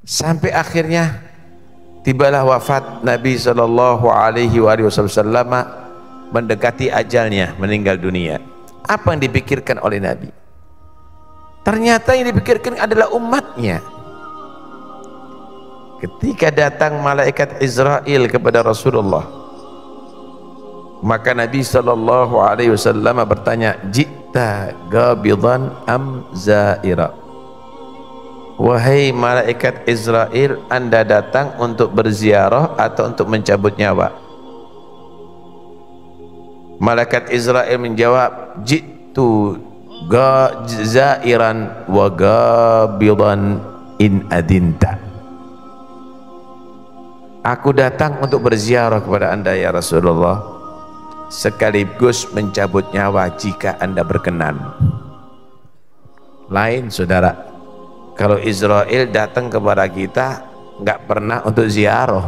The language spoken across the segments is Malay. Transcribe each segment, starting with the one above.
Sampai akhirnya tibalah wafat Nabi sallallahu alaihi wasallam, mendekati ajalnya, meninggal dunia. Apa yang dipikirkan oleh Nabi? Ternyata yang dipikirkan adalah umatnya. Ketika datang malaikat Israel kepada Rasulullah, maka Nabi sallallahu alaihi wasallam bertanya, "Ji'ta gabidan am zaira?" Wahai malaikat Israel, Anda datang untuk berziarah atau untuk mencabut nyawa? Malaikat Israel menjawab, "Ji'tu zairan wa gabidan in adinta." Aku datang untuk berziarah kepada Anda ya Rasulullah, sekaligus mencabut nyawa jika Anda berkenan. Lain saudara, kalau Israel datang kepada kita nggak pernah untuk ziarah,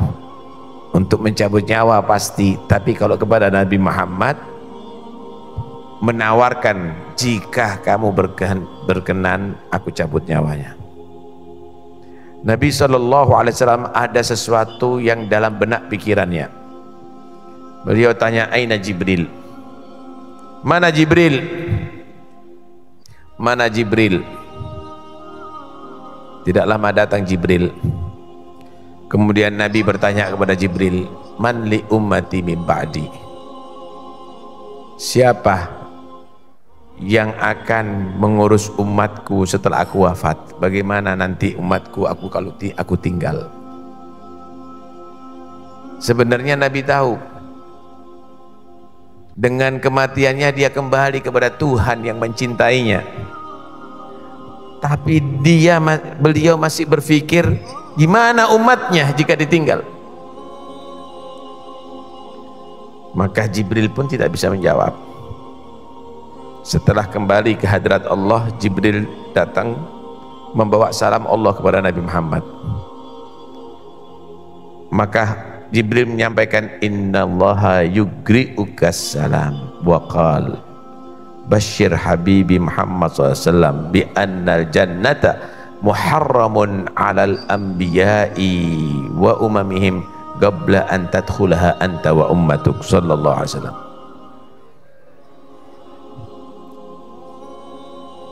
untuk mencabut nyawa pasti. Tapi kalau kepada Nabi Muhammad menawarkan, jika kamu berkenan aku cabut nyawanya. Nabi SAW ada sesuatu yang dalam benak pikirannya. Beliau tanya, "Aina Jibril?" Mana Jibril? Mana Jibril? Tidak lama datang Jibril. Kemudian Nabi bertanya kepada Jibril, "Man li ummati min ba'di?" Siapa yang akan mengurus umatku setelah aku wafat? Bagaimana nanti umatku kalau aku tinggal? Sebenarnya Nabi tahu dengan kematiannya dia kembali kepada Tuhan yang mencintainya, tapi beliau masih berpikir gimana umatnya jika ditinggal. Maka Jibril pun tidak bisa menjawab. Setelah kembali ke hadrat Allah, Jibril datang membawa salam Allah kepada Nabi Muhammad. Maka Jibril menyampaikan, "Innallaha yugri'ukas salam wa qal Bashir Habibi Muhammad SAW bi annal jannata muharramun alal anbiya'i wa umamihim qabla an tadkhulaha anta wa ummatuk sallallahu alaihi wasallam."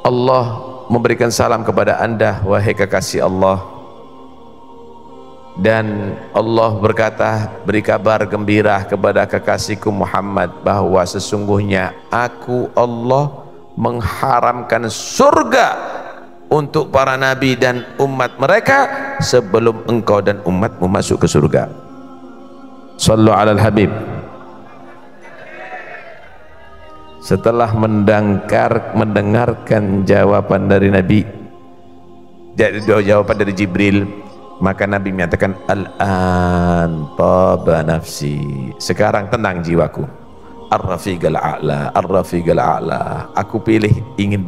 Allah memberikan salam kepada Anda wahai kekasih Allah, dan Allah berkata, beri kabar gembira kepada kekasihku Muhammad bahwa sesungguhnya aku Allah mengharamkan surga untuk para nabi dan umat mereka sebelum engkau dan umatmu masuk ke surga. Sallu alal habib. Setelah mendengarkan jawaban dari Nabi, jawaban dari Jibril, maka Nabi menyatakan, "Al-an taba nafsi." Sekarang tenang jiwaku. Ar-rafiqal a'la, ar-rafiqal a'la. Aku pilih ingin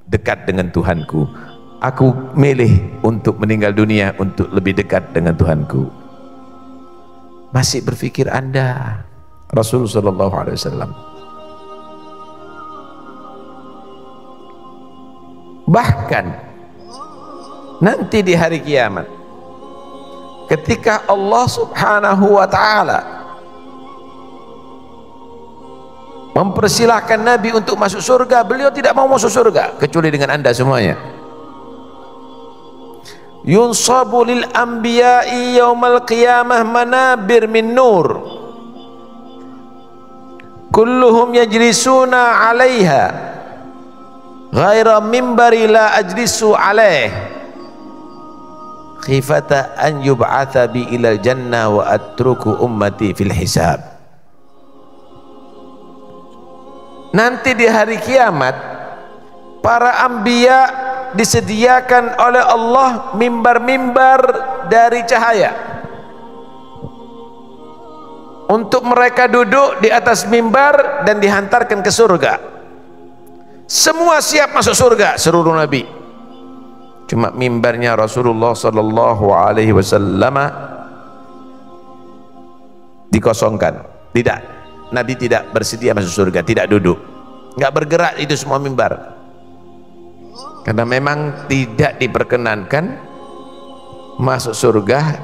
dekat dengan Tuhanku. Aku milih untuk meninggal dunia untuk lebih dekat dengan Tuhanku. Masih berpikir Anda, Rasulullah sallallahu alaihi wasallam. Bahkan nanti di hari kiamat, ketika Allah subhanahu wa ta'ala mempersilahkan Nabi untuk masuk surga, beliau tidak mau masuk surga kecuali dengan Anda semuanya. Yunsabu lil anbiya'i yaumal qiyamah manabir min nur kulluhum yajlisuna 'alaiha ghaira mimbari la ajlisu alaih khifata an yub'atha bi ilal jannah wa atruku ummati fil hisab. Nanti di hari kiamat, para anbiya disediakan oleh Allah mimbar-mimbar dari cahaya untuk mereka duduk di atas mimbar dan dihantarkan ke surga. Semua siap masuk surga, seluruh nabi. Cuma mimbarnya Rasulullah sallallahu alaihi wasallam dikosongkan. Tidak, Nabi tidak bersedia masuk surga, tidak duduk, nggak bergerak itu semua mimbar, karena memang tidak diperkenankan masuk surga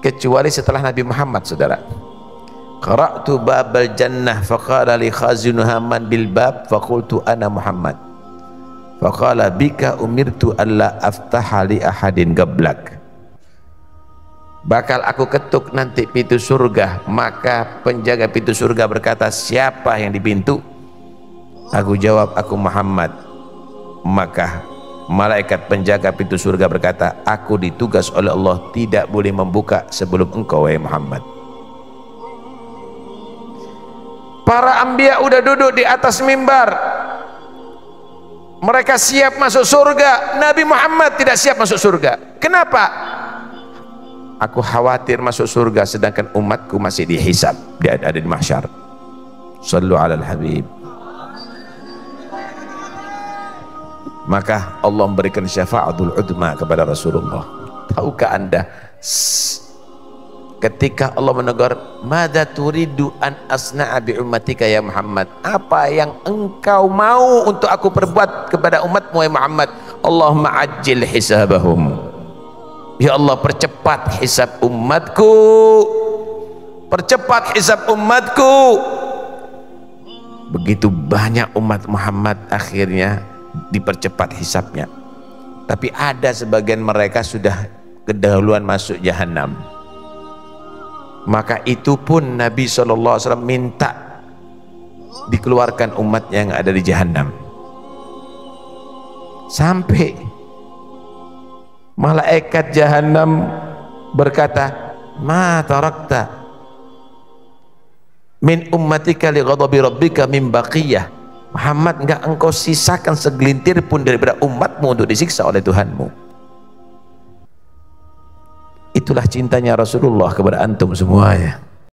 kecuali setelah Nabi Muhammad, saudara. Qara'tu babal jannah faqala li khazinuha man bil bab faqultu ana Muhammad faqala bika umirtu alla aftaha li ahadin gablak. Bakal aku ketuk nanti pintu surga, maka penjaga pintu surga berkata, siapa yang di pintu? Aku jawab, aku Muhammad. Maka malaikat penjaga pintu surga berkata, aku ditugas oleh Allah tidak boleh membuka sebelum engkau, wahai Muhammad. Para anbiya udah duduk di atas mimbar, mereka siap masuk surga. Nabi Muhammad tidak siap masuk surga. Kenapa? Aku khawatir masuk surga sedangkan umatku masih dihisab, dia ada di mahsyar. Sallu alal habib. Maka Allah memberikan syafa'atul udma kepada Rasulullah. Tahukah anda ketika Allah menegur, madza turidu an asna'a bi ummatika ya Muhammad, apa yang engkau mau untuk aku perbuat kepada umatmu ya Muhammad? Allahumma ajil hisabahum, ya Allah percepat hisab umatku, percepat hisab umatku. Begitu banyak umat Muhammad akhirnya dipercepat hisabnya, tapi ada sebagian mereka sudah kedahuluan masuk jahanam. Maka itu pun Nabi SAW minta dikeluarkan umat yang ada di jahanam, sampai malaikat jahanam berkata, ma tarakta min ummatika li ghadabi rabbika min baqiyah. Muhammad, enggak engkau sisakan segelintir pun daripada umatmu untuk disiksa oleh Tuhanmu. Itulah cintanya Rasulullah kepada antum semuanya.